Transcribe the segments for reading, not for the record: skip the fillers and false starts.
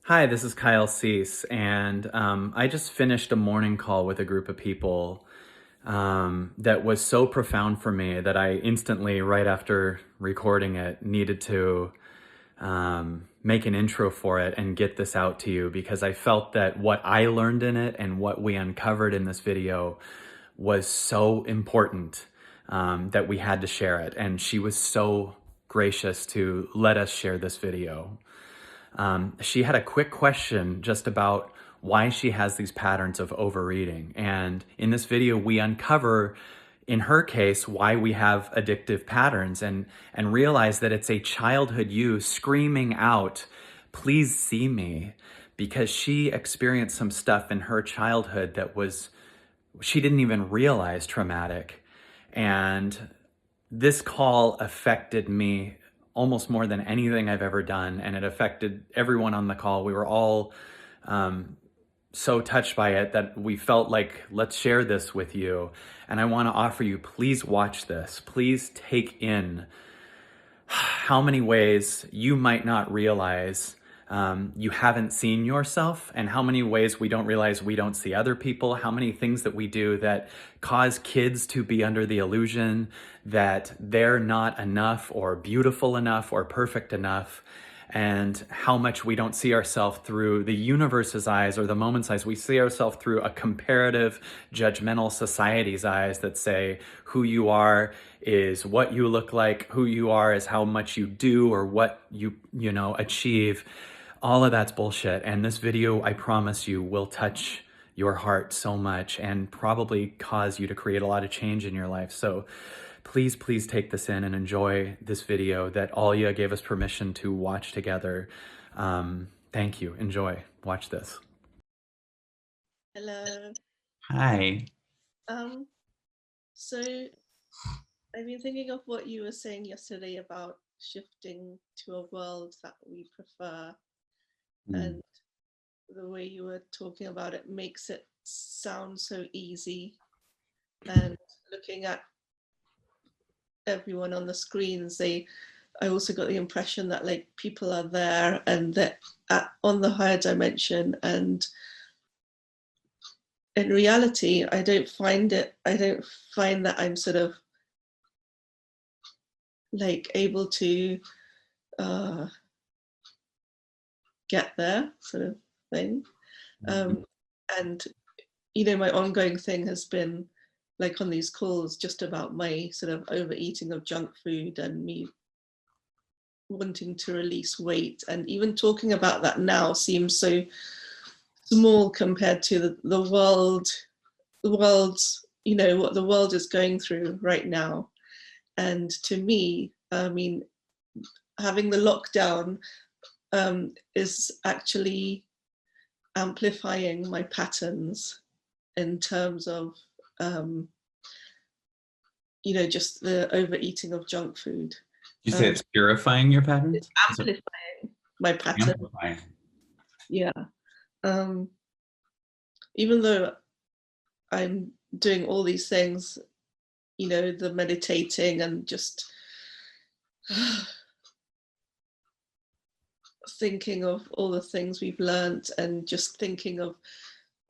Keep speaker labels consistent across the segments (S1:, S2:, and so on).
S1: Hi, this is Kyle Cease, and I just finished a morning call with a group of people that was so profound for me that I instantly, right after recording it, needed to make an intro for it and get this out to you because I felt that what I learned in it and what we uncovered in this video was so important that we had to share it. And she was so gracious to let us share this video. She had a quick question just about why she has these patterns of overeating. And in this video, we uncover, in her case, why we have addictive patterns and realize that it's a childhood you screaming out, "Please see me," because she experienced some stuff in her childhood that was, she didn't even realize traumatic. And this call affected me almost more than anything I've ever done, and it affected everyone on the call. We were all so touched by it that we felt like, let's share this with you. And I want to offer you, please watch this. Please take in how many ways you might not realize you haven't seen yourself, and how many ways we don't realize we don't see other people, how many things that we do that cause kids to be under the illusion that they're not enough or beautiful enough or perfect enough, and how much we don't see ourselves through the universe's eyes or the moment's eyes. We see ourselves through a comparative, judgmental society's eyes that say who you are is what you look like, who you are is how much you do or what you achieve. All of that's bullshit. And this video, I promise you, will touch your heart so much and probably cause you to create a lot of change in your life. So please, please take this in and enjoy this video that Alya gave us permission to watch together. Thank you. Enjoy. Watch this.
S2: Hello.
S1: Hi.
S2: So I've been thinking of what you were saying yesterday about shifting to a world that we prefer, and the way you were talking about it makes it sound so easy. And looking at everyone on the screens, I also got the impression that like people are there and that on the higher dimension, and in reality, I don't find that I'm sort of like able to get there, sort of thing. And my ongoing thing has been like on these calls just about my sort of overeating of junk food and me wanting to release weight, and even talking about that now seems so small compared to the world's what the world is going through right now. And to me, I mean, having the lockdown is actually amplifying my patterns in terms of just the overeating of junk food.
S1: You say it's purifying your patterns?
S2: Amplifying my pattern.
S1: Amplifying.
S2: Yeah. Even though I'm doing all these things, the meditating and just thinking of all the things we've learned and just thinking of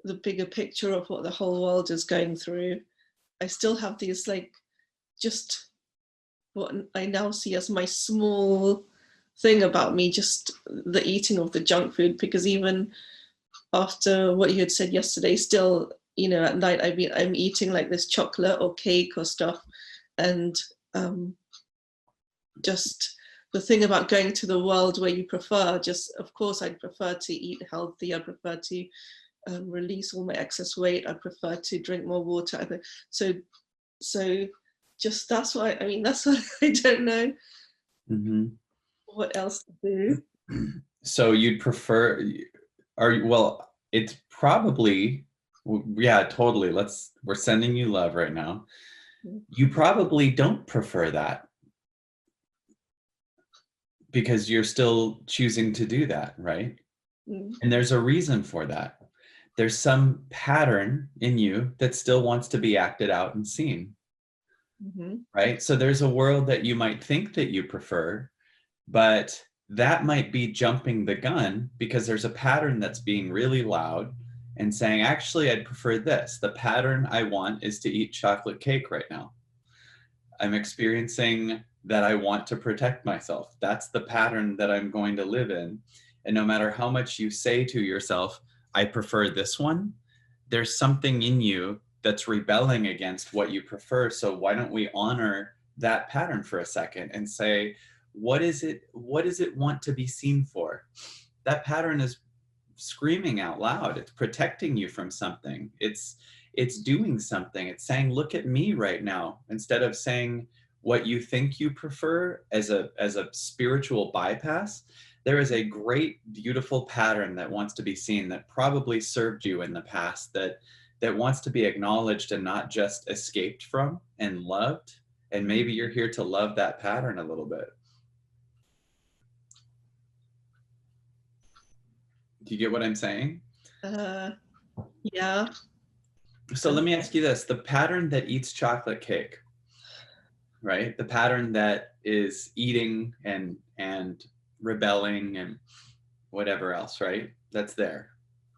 S2: the bigger picture of what the whole world is going through, I still have these like just what I now see as my small thing about me, just the eating of the junk food. Because even after what you had said yesterday, still, at night I'm eating like this chocolate or cake or stuff. And just the thing about going to the world where you prefer, just of course I'd prefer to eat healthy, I prefer to release all my excess weight, I prefer to drink more water. So just that's why that's what I don't know what else to do.
S1: So you'd prefer, well, it's probably, yeah, totally. We're sending you love right now. You probably don't prefer that because you're still choosing to do that, right? And there's a reason for that. There's some pattern in you that still wants to be acted out and seen, right? So there's a world that you might think that you prefer, but
S3: that might be jumping the gun because there's a pattern that's being really loud and saying, actually, I'd prefer this. The pattern I want is to eat chocolate cake right now. I'm experiencing that I want to protect myself. That's the pattern that I'm going to live in. And no matter how much you say to yourself, I prefer this one, there's something in you that's rebelling against what you prefer. So why don't we honor that pattern for a second and say, what is it want to be seen for? That pattern is screaming out loud. It's protecting you from something. It's doing something. It's saying, look at me right now, instead of saying what you think you prefer as a spiritual bypass. There is a great, beautiful pattern that wants to be seen, that probably served you in the past, that wants to be acknowledged and not just escaped from and loved. And maybe you're here to love that pattern a little bit. Do you get what I'm saying?
S2: Yeah.
S3: So let me ask you this. The pattern that eats chocolate cake, right? The pattern that is eating and rebelling and whatever else, right? That's there.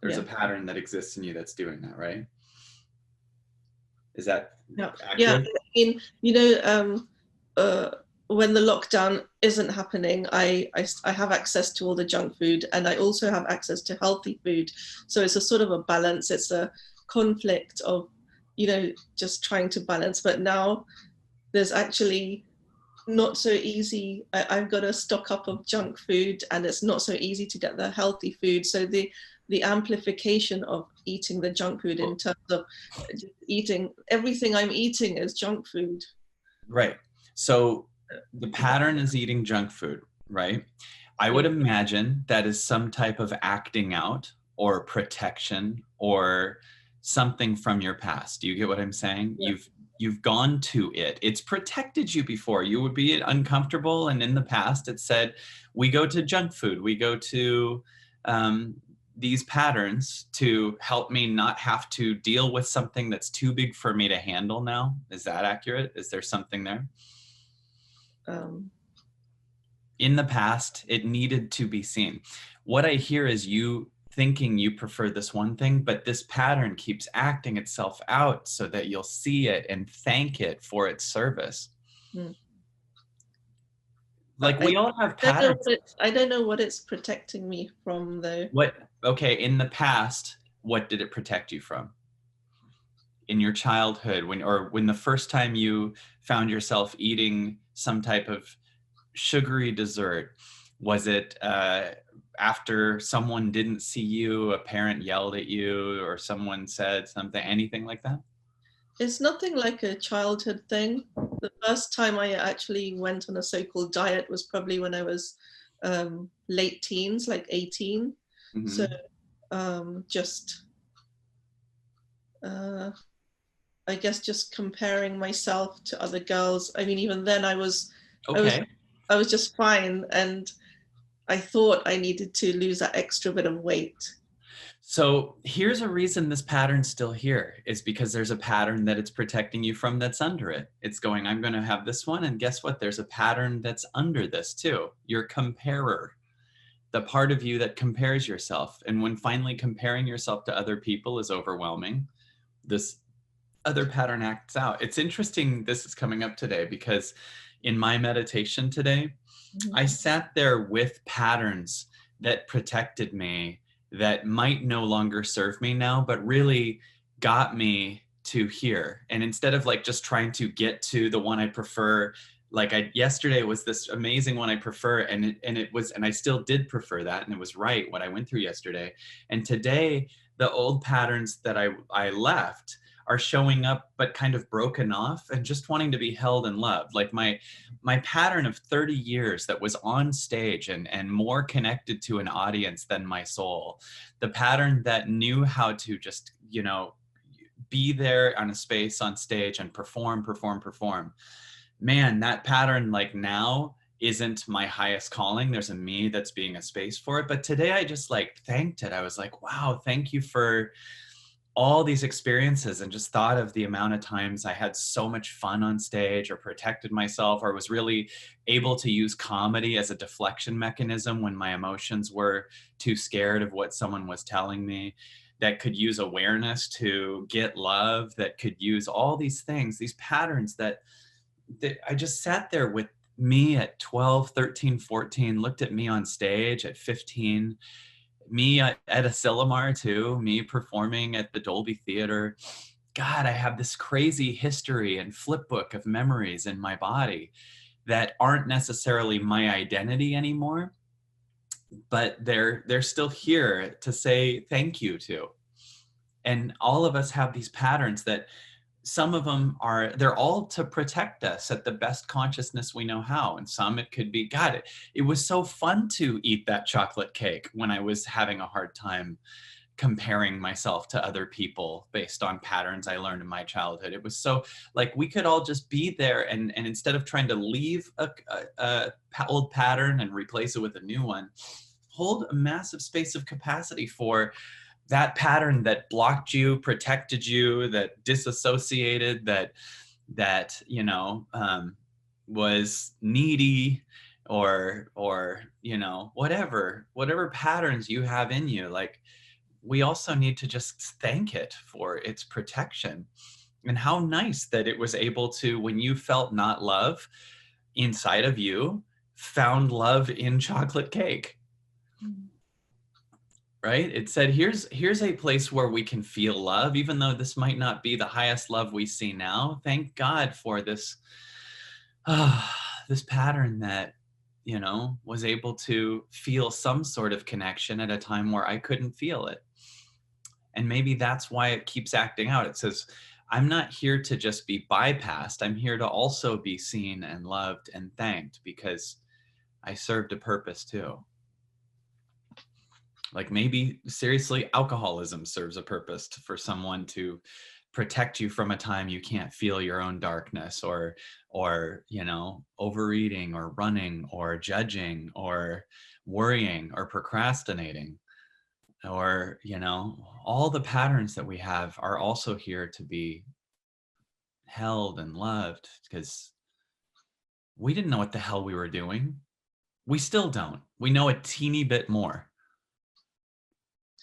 S3: There's a pattern that exists in you that's doing that, right? Is that accurate?
S2: Yeah. I mean, when the lockdown isn't happening, I have access to all the junk food, and I also have access to healthy food. So it's a sort of a balance. It's a conflict of, just trying to balance. But now there's actually not so easy. I've got to stock up of junk food, and it's not so easy to get the healthy food. So the amplification of eating the junk food, in terms of just eating everything I'm eating is junk food.
S3: Right. So the pattern is eating junk food, right? I would imagine that is some type of acting out or protection or something from your past. Do you get what I'm saying?
S2: Yeah.
S3: You've gone to it. It's protected you before. You would be uncomfortable, and in the past it said, we go to junk food. We go to these patterns to help me not have to deal with something that's too big for me to handle now. Is that accurate? Is there something there? In the past, it needed to be seen. What I hear is you thinking you prefer this one thing, but this pattern keeps acting itself out so that you'll see it and thank it for its service. Like, we all have patterns.
S2: I don't know what it's protecting me from, though.
S3: Okay, in the past, what did it protect you from? In your childhood, when the first time you found yourself eating some type of sugary dessert, was it after someone didn't see you, a parent yelled at you, or someone said something, anything like that?
S2: It's nothing like a childhood thing. The first time I actually went on a so-called diet was probably when I was late teens, like 18. Mm-hmm. So I guess just comparing myself to other girls. I mean, even then I was just fine, and I thought I needed to lose that extra bit of weight.
S3: So here's a reason this pattern's still here, is because there's a pattern that it's protecting you from that's under it. It's going, I'm going to have this one, and guess what? There's a pattern that's under this too. Your comparer, the part of you that compares yourself. And when finally comparing yourself to other people is overwhelming, this other pattern acts out. It's interesting this is coming up today, because in my meditation today, I sat there with patterns that protected me, that might no longer serve me now, but really got me to here. And instead of like just trying to get to the one I prefer, like yesterday was this amazing one I prefer, and I still did prefer that, and it was right what I went through yesterday. And today, the old patterns that I left are showing up, but kind of broken off, and just wanting to be held and loved. Like my pattern of 30 years that was on stage and more connected to an audience than my soul. The pattern that knew how to just, be there on a space on stage and perform. Man, that pattern, like, now isn't my highest calling. There's a me that's being a space for it. But today I just like thanked it. I was like, wow, thank you for all these experiences and just thought of the amount of times I had so much fun on stage or protected myself or was really able to use comedy as a deflection mechanism when my emotions were too scared of what someone was telling me, that could use awareness to get love, that could use all these things, these patterns that I just sat there with me at 12, 13, 14, looked at me on stage at 15, me at a Silomar too, me performing at the Dolby Theater. God, I have this crazy history and flip book of memories in my body that aren't necessarily my identity anymore, but they're still here to say thank you to. And all of us have these patterns that some of them are, they're all to protect us at the best consciousness we know how. And some it could be, God, it was so fun to eat that chocolate cake when I was having a hard time comparing myself to other people based on patterns I learned in my childhood. It was so, like, we could all just be there and instead of trying to leave a old pattern and replace it with a new one, hold a massive space of capacity for that pattern that blocked you, protected you, that disassociated, that you know, was needy, or you know, whatever patterns you have in you. Like, we also need to just thank it for its protection. And how nice that it was able to, when you felt not love inside of you, found love in chocolate cake. Right? It said, here's a place where we can feel love, even though this might not be the highest love we see now. Thank God for this, this pattern that, you know, was able to feel some sort of connection at a time where I couldn't feel it. And maybe that's why it keeps acting out. It says, I'm not here to just be bypassed. I'm here to also be seen and loved and thanked because I served a purpose too. Like, maybe seriously, alcoholism serves a purpose for someone to protect you from a time you can't feel your own darkness, or you know, overeating or running or judging or worrying or procrastinating, or, you know, all the patterns that we have are also here to be held and loved, because we didn't know what the hell we were doing. We still don't. We know a teeny bit more.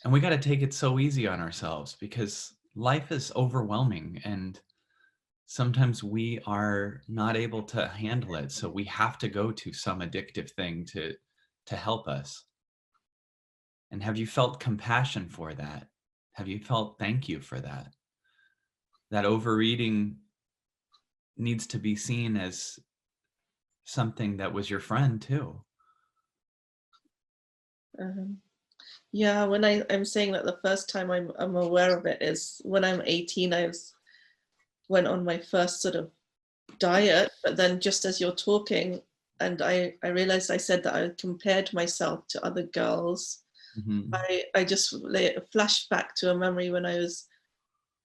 S3: And we got to take it so easy on ourselves because life is overwhelming and sometimes we are not able to handle it. So we have to go to some addictive thing to help us. And have you felt compassion for that? Have you felt thank you for that? That overeating needs to be seen as something that was your friend too.
S2: Yeah, when I'm saying that the first time I'm aware of it is when I'm 18, went on my first sort of diet, but then just as you're talking, and I realized I said that I compared myself to other girls.
S3: Mm-hmm.
S2: I just flashed back to a memory when I was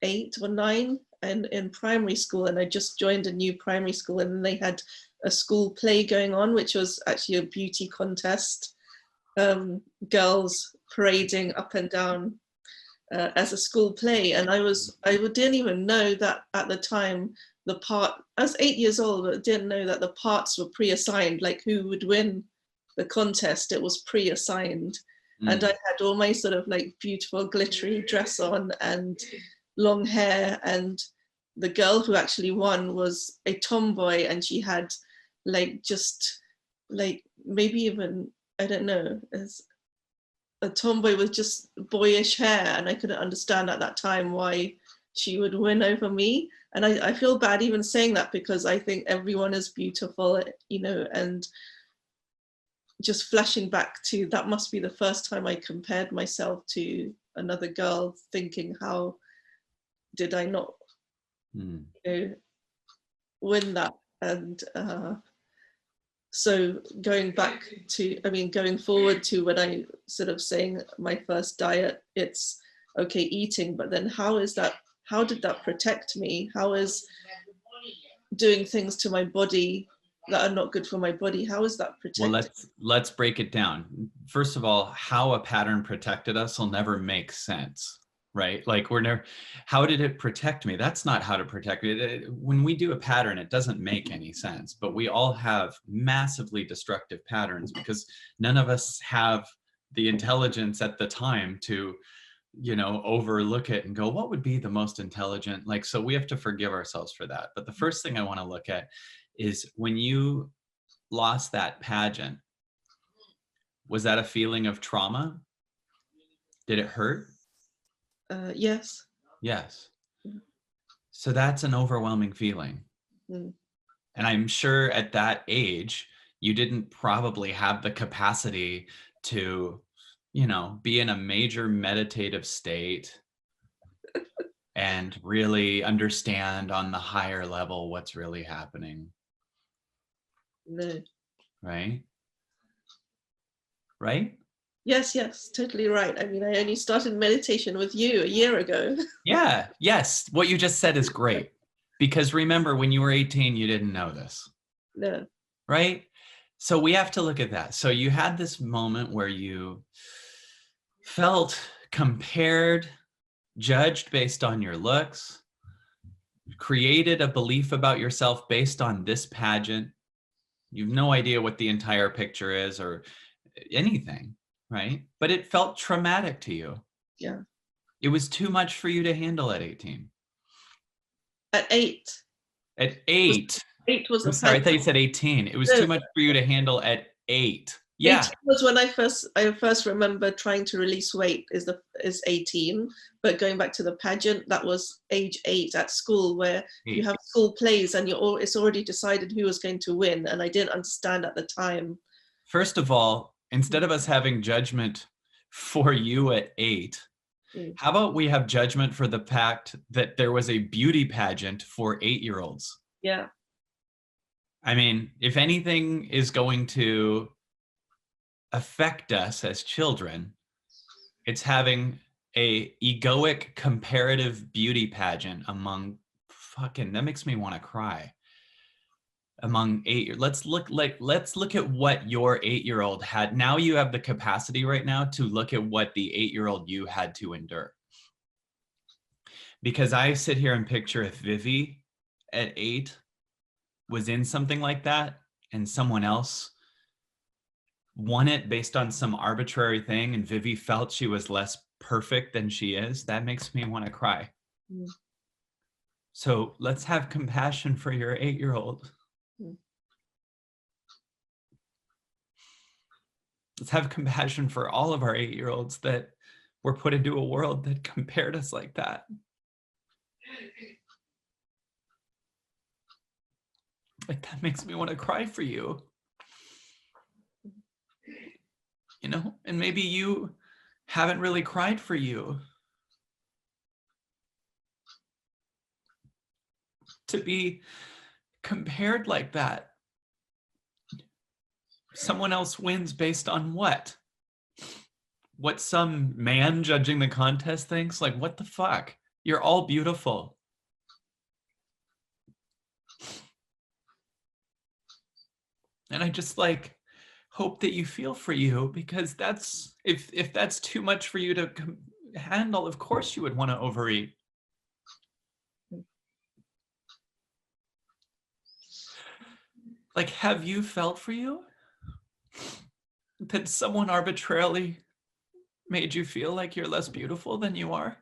S2: 8 or 9 and in primary school, and I just joined a new primary school, and they had a school play going on, which was actually a beauty contest. Girls parading up and down as a school play, and I didn't even know that at the time I was 8 years old, but didn't know that the parts were pre-assigned, like who would win the contest. It was pre-assigned. And I had all my sort of like beautiful glittery dress on and long hair, and the girl who actually won was a tomboy, and she had like just like maybe even, I don't know, as a tomboy with just boyish hair, and I couldn't understand at that time why she would win over me. And I feel bad even saying that because I think everyone is beautiful, you know, and just flashing back to that must be the first time I compared myself to another girl, thinking, how did I not you know, win that? And so going forward to when I sort of saying my first diet, it's okay eating, but then how did that protect me? How is doing things to my body that are not good for my body, how is that protected?
S3: Well, let's break it down. First of all, how a pattern protected us will never make sense. right? Like we're never, how did it protect me? That's not how to protect me. When we do a pattern, it doesn't make any sense, but we all have massively destructive patterns because none of us have the intelligence at the time to, you know, overlook it and go, what would be the most intelligent? Like, so we have to forgive ourselves for that. But the first thing I want to look at is when you lost that pageant, was that a feeling of trauma? Did it hurt?
S2: Yes.
S3: Yes. So that's an overwhelming feeling.
S2: Mm.
S3: And I'm sure at that age, you didn't probably have the capacity to, you know, be in a major meditative state and really understand on the higher level what's really happening.
S2: No.
S3: Right? Right?
S2: Yes, yes, totally right. I mean, I only started meditation with you a year ago.
S3: Yeah. Yes. What you just said is great. Because remember, when you were 18, you didn't know this.
S2: No.
S3: Right? So we have to look at that. So you had this moment where you felt compared, judged based on your looks, created a belief about yourself based on this pageant. You've no idea what the entire picture is or anything, right? But it felt traumatic to you.
S2: Yeah.
S3: It was too much for you to handle at 18.
S2: At 8.
S3: At 8.
S2: 8 was
S3: I'm
S2: the
S3: sorry, I
S2: pageant.
S3: thought you said 18. It was
S2: No.
S3: too much for you to handle at 8. Yeah.
S2: 18 was when I first remember trying to release weight is 18, but going back to the pageant, that was age 8 at school, where
S3: 8.
S2: you have school plays and it's already decided who was going to win, and I didn't understand at the time.
S3: First of all, instead of us having judgment for you at 8, how about we have judgment for the fact that there was a beauty pageant for 8-year-olds?
S2: Yeah.
S3: I mean, if anything is going to affect us as children, it's having a egoic comparative beauty pageant among that makes me want to cry. Among 8, let's look at what your 8-year-old had. Now you have the capacity right now to look at what the 8-year-old you had to endure. Because I sit here and picture if Vivi at 8 was in something like that and someone else won it based on some arbitrary thing and Vivi felt she was less perfect than she is, that makes me want to cry. So let's have compassion for your 8-year-old. Let's have compassion for all of our 8-year-olds that were put into a world that compared us like that. Like, that makes me want to cry for you. You know, and maybe you haven't really cried for you. To be compared like that. Someone else wins based on what? What some man judging the contest thinks? Like, what the fuck? You're all beautiful. And I just like hope that you feel for you, because that's if that's too much for you to handle, of course you would want to overeat. Like, have you felt for you that someone arbitrarily made you feel like you're less beautiful than you are?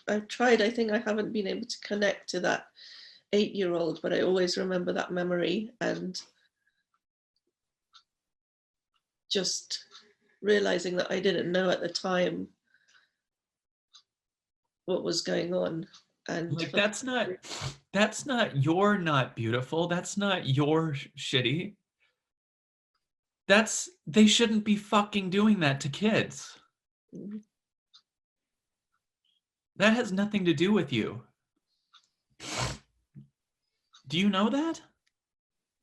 S2: I've tried. I think I haven't been able to connect to that 8-year-old, but I always remember that memory and just realizing that I didn't know at the time what was going on. And
S3: like, that's not you're not beautiful. That's not your shitty. They shouldn't be fucking doing that to kids. That has nothing to do with you. Do you know that?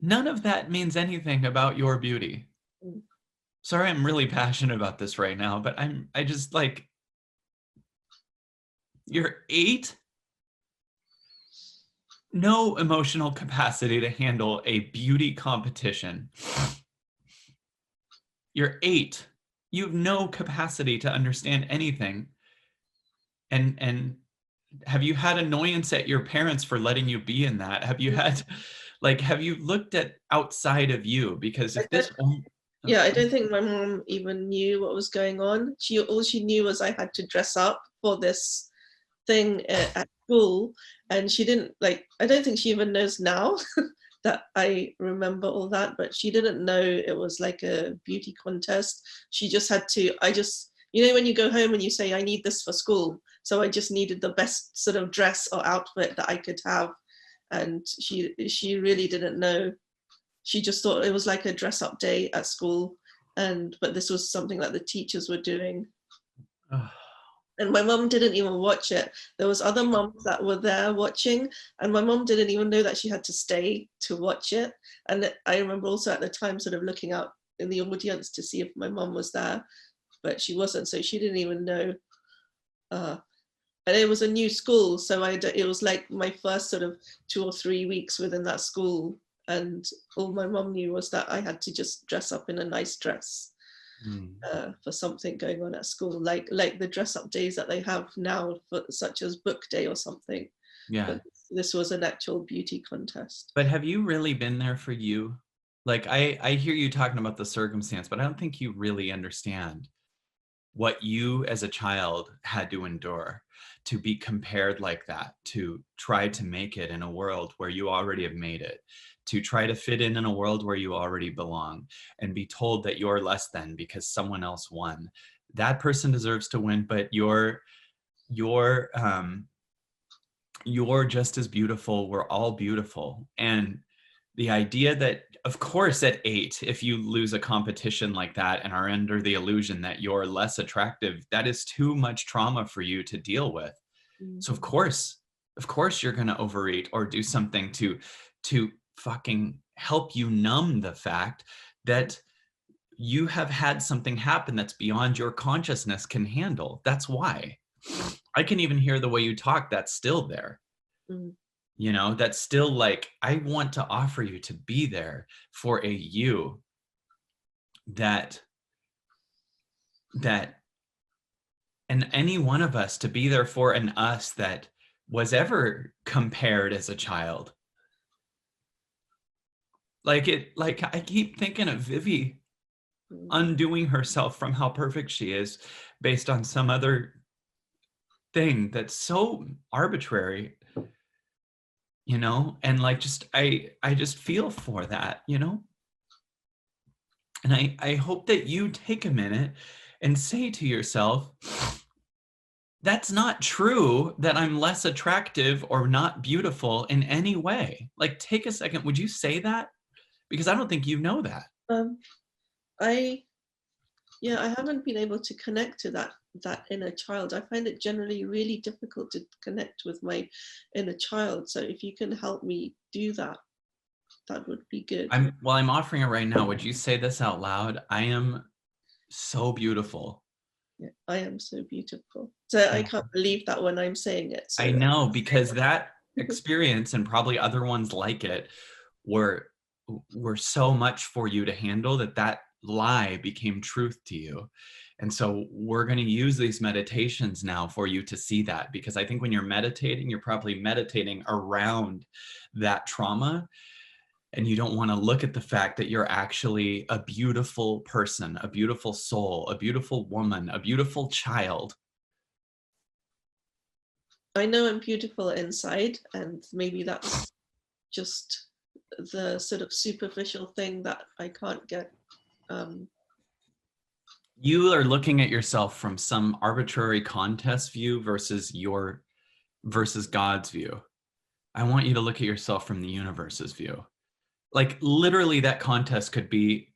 S3: None of that means anything about your beauty. Sorry, I'm really passionate about this right now, but I just like, you're 8, no emotional capacity to handle a beauty competition. You're 8. You have no capacity to understand anything. And have you had annoyance at your parents for letting you be in that? Have you had, like, have you looked at outside of you? Because if this,
S2: yeah, I don't think my mom even knew what was going on. All she knew was I had to dress up for this thing at school, and she didn't like. I don't think she even knows now that I remember all that, but she didn't know it was like a beauty contest. She just had to. You know, when you go home and you say, I need this for school. So I just needed the best sort of dress or outfit that I could have. And she really didn't know. She just thought it was like a dress up day at school. But this was something that the teachers were doing. And my mom didn't even watch it. There was other moms that were there watching, and my mom didn't even know that she had to stay to watch it. And I remember also at the time sort of looking out in the audience to see if my mom was there, but she wasn't, so she didn't even know. And it was a new school, so it was like my first sort of 2 or 3 weeks within that school, and all my mom knew was that I had to just dress up in a nice dress for something going on at school, like the dress up days that they have now, such as book day or something.
S3: Yeah.
S2: But this was an actual beauty contest.
S3: But have you really been there for you? Like, I hear you talking about the circumstance, but I don't think you really understand what you as a child had to endure to be compared like that, to try to make it in a world where you already have made it, to try to fit in a world where you already belong, and be told that you're less than because someone else won. That person deserves to win, but you're just as beautiful. We're all beautiful. And the idea that, of course, at 8, if you lose a competition like that and are under the illusion that you're less attractive, that is too much trauma for you to deal with. So of course you're going to overeat or do something to fucking help you numb the fact that you have had something happen that's beyond your consciousness can handle. That's why. I can even hear the way you talk. That's still there. You know, that's still like, I want to offer you to be there for a you that and any one of us to be there for an us that was ever compared as a child. Like I keep thinking of Vivi undoing herself from how perfect she is based on some other thing that's so arbitrary, you know, and like, just I just feel for that, you know. And I hope that you take a minute and say to yourself, that's not true that I'm less attractive or not beautiful in any way. Like, take a second. Would you say that? Because I don't think you know that.
S2: I haven't been able to connect to that inner child. I find it generally really difficult to connect with my inner child. So if you can help me do that, that would be good.
S3: I'm offering it right now. Would you say this out loud? I am so beautiful.
S2: Yeah, I am so beautiful. So I can't believe that when I'm saying it. So
S3: I know, because that experience and probably other ones like it were so much for you to handle that lie became truth to you. And so we're going to use these meditations now for you to see that, because I think when you're meditating, you're probably meditating around that trauma. And you don't want to look at the fact that you're actually a beautiful person, a beautiful soul, a beautiful woman, a beautiful child.
S2: I know I'm beautiful inside, and maybe that's just the sort of superficial thing that I can't get.
S3: You are looking at yourself from some arbitrary contest view versus God's view. I want you to look at yourself from the universe's view. Like, literally, that contest could be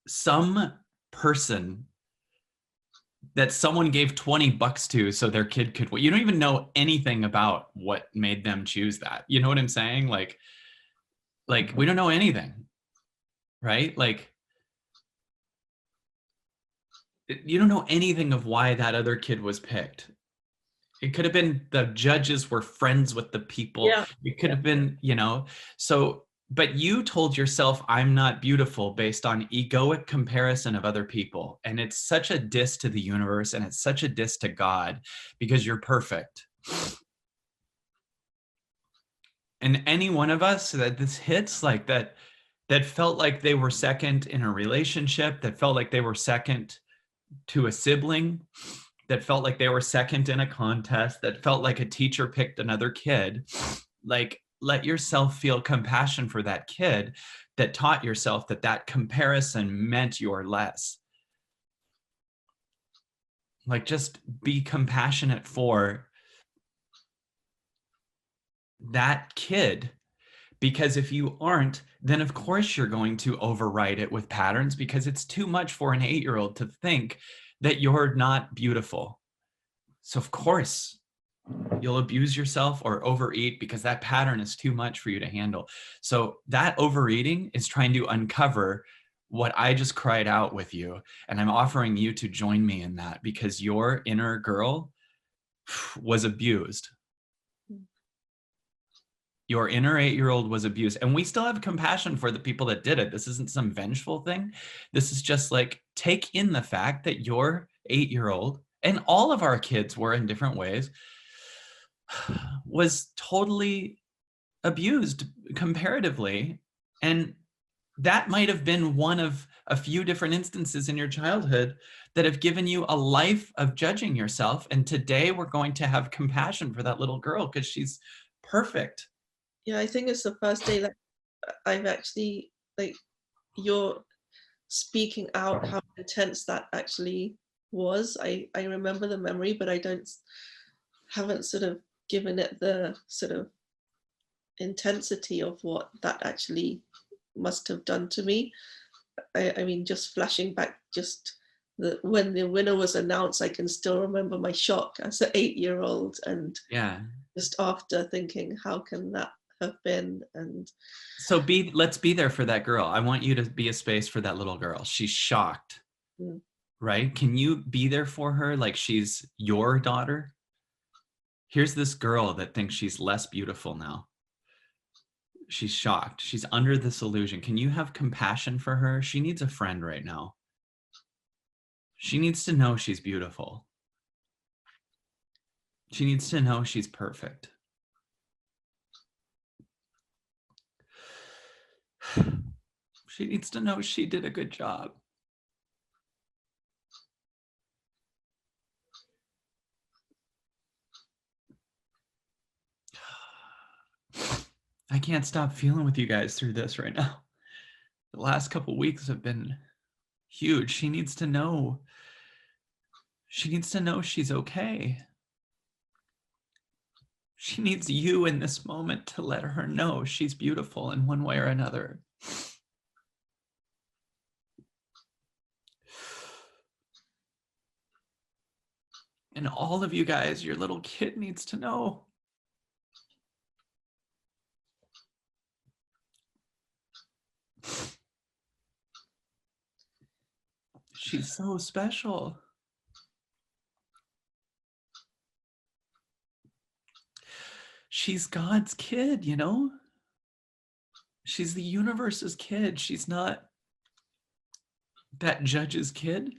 S3: some person that someone gave $20 to so their kid could, you don't even know anything about what made them choose that. You know what I'm saying? Like we don't know anything, right? Like, you don't know anything of why that other kid was picked. It could have been the judges were friends with the people.
S2: Yeah.
S3: It could have been, you know, so but you told yourself, I'm not beautiful, based on egoic comparison of other people. And it's such a diss to the universe, and it's such a diss to God, because you're perfect. And any one of us that this hits, like that felt like they were second in a relationship, that felt like they were second to a sibling, that felt like they were second in a contest, that felt like a teacher picked another kid, like, let yourself feel compassion for that kid that taught yourself that that comparison meant you're less. Like, just be compassionate for that kid, because if you aren't, then of course you're going to override it with patterns, because it's too much for an 8-year-old to think that you're not beautiful. So of course you'll abuse yourself or overeat, because that pattern is too much for you to handle. So that overeating is trying to uncover what I just cried out with you. And I'm offering you to join me in that, because your inner girl was abused. Your inner 8-year-old was abused. And we still have compassion for the people that did it. This isn't some vengeful thing. This is just like, take in the fact that your 8-year-old, and all of our kids were in different ways, was totally abused comparatively. And that might have been one of a few different instances in your childhood that have given you a life of judging yourself. And today we're going to have compassion for that little girl, because she's perfect.
S2: Yeah, I think it's the first day that I've actually, like, you're speaking out how intense that actually was. I remember the memory, but I haven't sort of given it the sort of intensity of what that actually must have done to me. I mean, just flashing back, just when the winner was announced, I can still remember my shock as an 8-year-old, and
S3: Yeah.
S2: just after thinking, how can that have been? And
S3: so let's be there for that girl. I want you to be a space for that little girl. She's shocked, right? Can you be there for her like she's your daughter? Here's this girl that thinks she's less beautiful now. She's shocked. She's under this illusion. Can you have compassion for her? She needs a friend right now. She needs to know she's beautiful. She needs to know she's perfect. She needs to know she did a good job. I can't stop feeling with you guys through this right now. The last couple of weeks have been huge. She needs to know. She needs to know she's okay. She needs you in this moment to let her know she's beautiful in one way or another. And all of you guys, your little kid needs to know. She's so special. She's God's kid, you know? She's the universe's kid. She's not that judge's kid.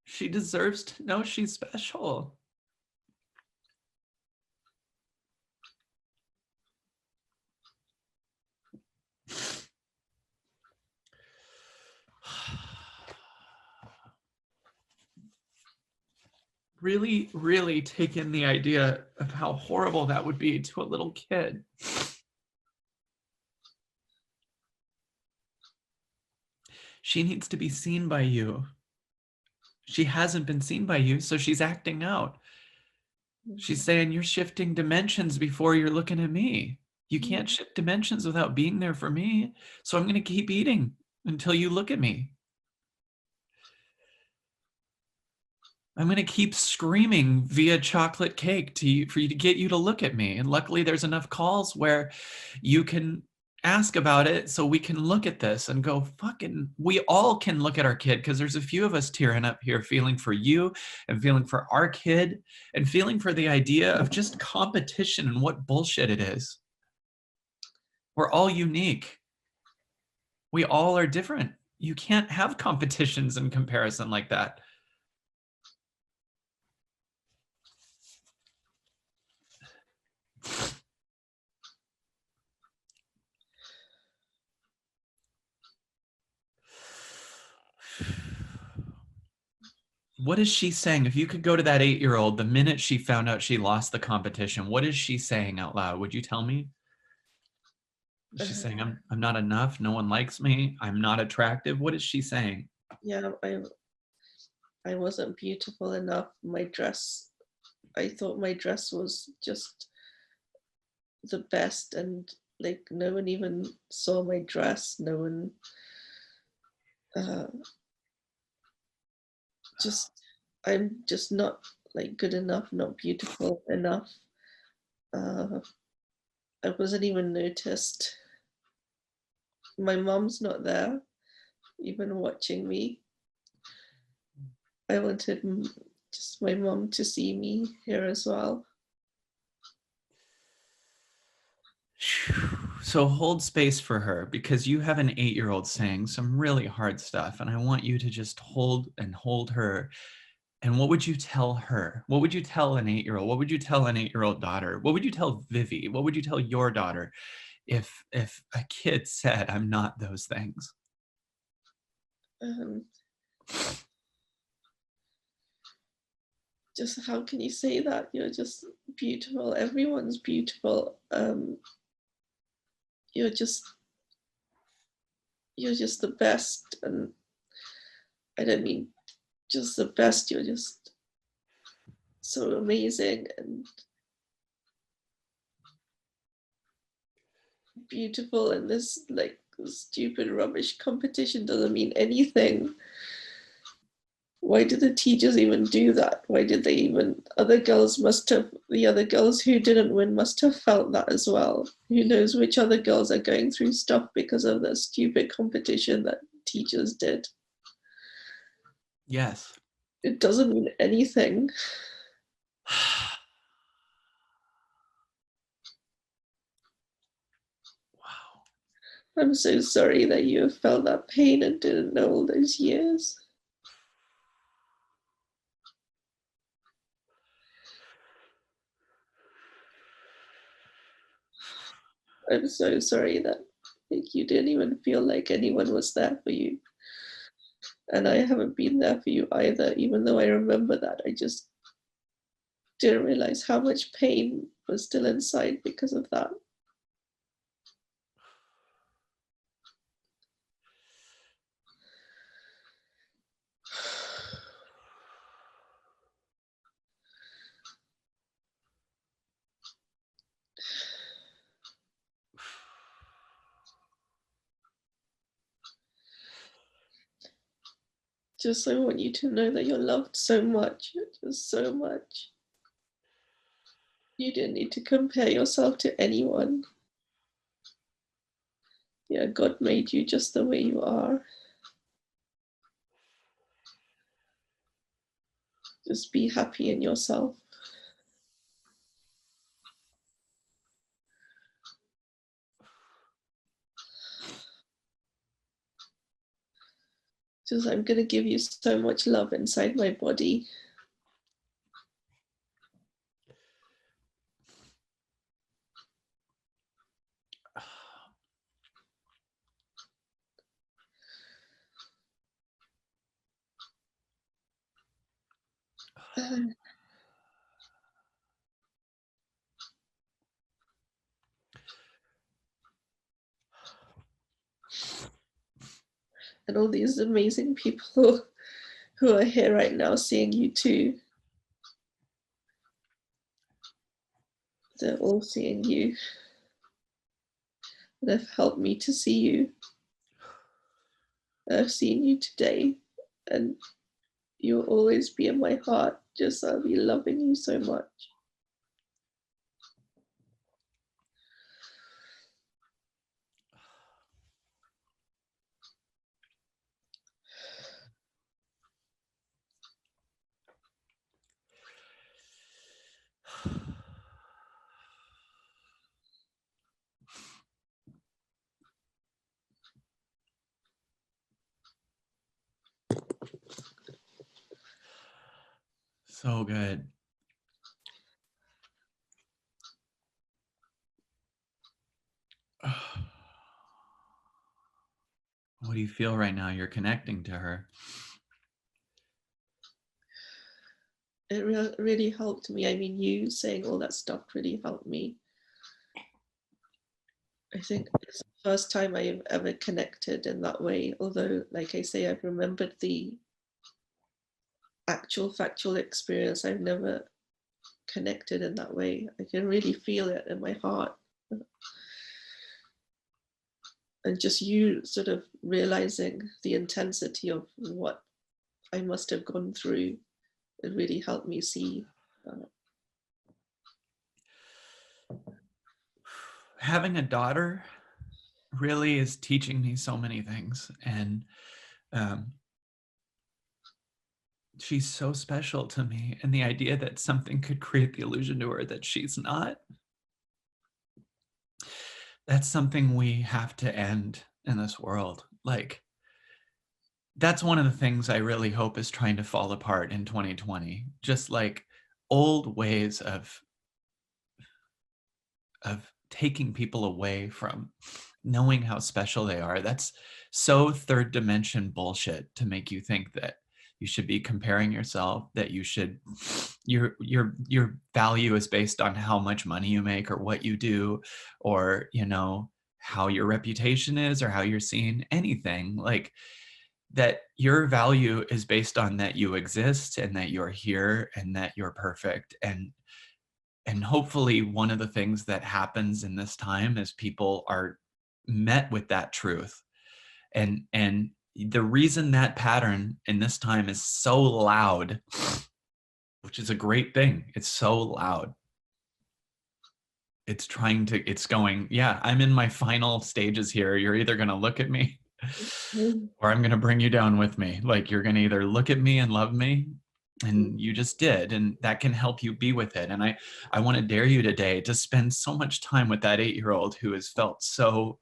S3: She deserves to know she's special. Really, really take in the idea of how horrible that would be to a little kid. She needs to be seen by you. She hasn't been seen by you, so she's acting out. She's saying, you're shifting dimensions before you're looking at me. You can't shift dimensions without being there for me. So I'm going to keep eating until you look at me. I'm going to keep screaming via chocolate cake for you to get you to look at me. And luckily there's enough calls where you can ask about it so we can look at this and go, fucking, we all can look at our kid, because there's a few of us tearing up here, feeling for you and feeling for our kid and feeling for the idea of just competition and what bullshit it is. We're all unique. We all are different. You can't have competitions and comparison like that. What is she saying? If you could go to that 8-year-old the minute she found out she lost the competition, what is she saying out loud? Would you tell me? She's saying, I'm not enough. No one likes me. I'm not attractive. What is she saying?
S2: Yeah, I wasn't beautiful enough. My dress, I thought my dress was just the best, and like no one even saw my dress. No one just, I'm just not like good enough, not beautiful enough. I wasn't even noticed. My mom's not there, even watching me. I wanted just my mom to see me here as well.
S3: So hold space for her, because you have an 8-year-old saying some really hard stuff, and I want you to just hold her. And what would you tell her? What would you tell an 8-year-old? What would you tell an 8-year-old daughter? What would you tell Vivi? What would you tell your daughter if a kid said, I'm not those things?
S2: Just how can you say that? You're just beautiful. Everyone's beautiful. You're just the best, and I don't mean just the best. You're just so amazing and beautiful, and this like stupid rubbish competition doesn't mean anything. Why did the teachers even do that? Why did they even, the other girls who didn't win must have felt that as well. Who knows which other girls are going through stuff because of the stupid competition that teachers did.
S3: Yes.
S2: It doesn't mean anything.
S3: Wow.
S2: I'm so sorry that you felt that pain and didn't know all those years. I'm so sorry that you didn't even feel like anyone was there for you. And I haven't been there for you either, even though I remember that. I just didn't realize how much pain was still inside because of that. Just I want you to know that you're loved so much, just so much. You didn't need to compare yourself to anyone. Yeah, God made you just the way you are. Just be happy in yourself. Just I'm going to give you so much love inside my body. And all these amazing people who are here right now seeing you too. They're all seeing you. And have helped me to see you. I've seen you today, and you'll always be in my heart. Just I'll be loving you so much.
S3: So good. What do you feel right now? You're connecting to her.
S2: It really helped me. I mean, you saying all that stuff really helped me. I think it's the first time I've ever connected in that way. Although, like I say, I've remembered the actual factual experience. I've never connected in that way. I can really feel it in my heart. And just you sort of realizing the intensity of what I must have gone through, it really helped me see.
S3: Having a daughter really is teaching me so many things. And she's so special to me. And the idea that something could create the illusion to her that she's not, that's something we have to end in this world. Like, that's one of the things I really hope is trying to fall apart in 2020. Just like old ways of taking people away from knowing how special they are. That's so third dimension bullshit to make you think that you should be comparing yourself, that you should, your value is based on how much money you make or what you do, or, you know, how your reputation is or how you're seen, anything. Like, that your value is based on that you exist and that you're here and that you're perfect. And hopefully one of the things that happens in this time is people are met with that truth. And the reason that pattern in this time is so loud, which is a great thing, it's so loud. It's trying to, it's going, yeah, I'm in my final stages here. You're either going to look at me or I'm going to bring you down with me. Like, you're going to either look at me and love me, and you just did, and that can help you be with it. And I want to dare you today to spend so much time with that 8-year-old who has felt so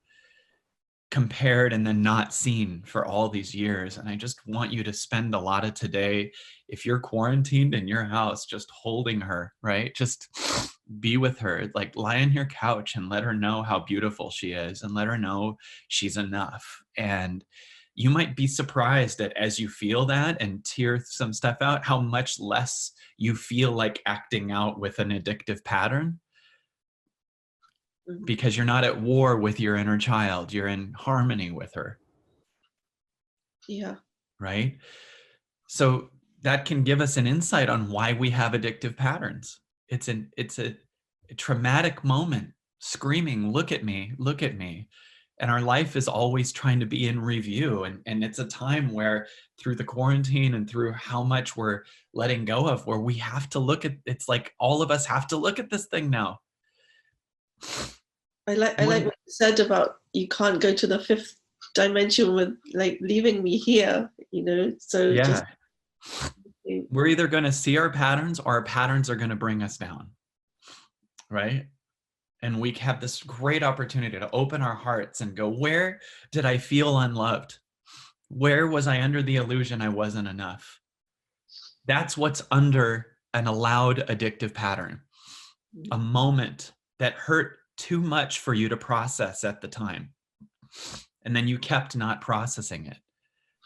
S3: compared and then not seen for all these years. And I just want you to spend a lot of today, if you're quarantined in your house, just holding her, right? Just be with her, like lie on your couch and let her know how beautiful she is and let her know she's enough. And you might be surprised that as you feel that and tear some stuff out, how much less you feel like acting out with an addictive pattern, because you're not at war with your inner child. You're in harmony with her.
S2: Yeah.
S3: Right? So that can give us an insight on why we have addictive patterns. It's a traumatic moment, screaming, look at me, look at me. And our life is always trying to be in review. And it's a time where, through the quarantine and through how much we're letting go of, where we have to look at, it's like all of us have to look at this thing now.
S2: I like what you said about you can't go to the fifth dimension with like leaving me here, you know. So
S3: yeah,
S2: just
S3: we're either going to see our patterns or our patterns are going to bring us down, right? And we have this great opportunity to open our hearts and go, where did I feel unloved? Where was I under the illusion I wasn't enough? That's what's under an allowed addictive pattern. A moment that hurt too much for you to process at the time. And then you kept not processing it.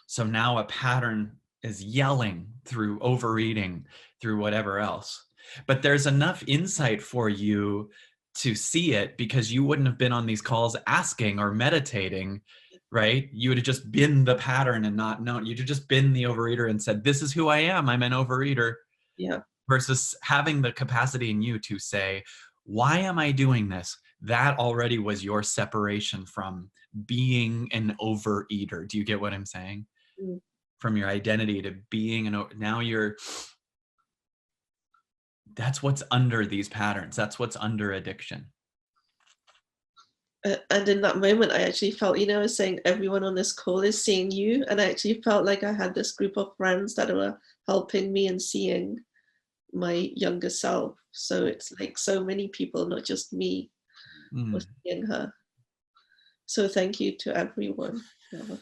S3: So now a pattern is yelling through overeating, through whatever else. But there's enough insight for you to see it, because you wouldn't have been on these calls asking or meditating, right? You would have just been the pattern and not known. You'd have just been the overeater and said, this is who I am. I'm an overeater.
S2: yeah.
S3: Versus having the capacity in you to say, why am I doing this? That already was your separation from being an overeater. Do you get what I'm saying?
S2: Mm.
S3: From your identity to being now you're, that's what's under these patterns. That's what's under addiction.
S2: And in that moment, I actually felt, you know, I was saying everyone on this call is seeing you. And I actually felt like I had this group of friends that were helping me and seeing my younger self. So it's like so many people, not just me, were seeing her. So thank you to everyone. Yeah.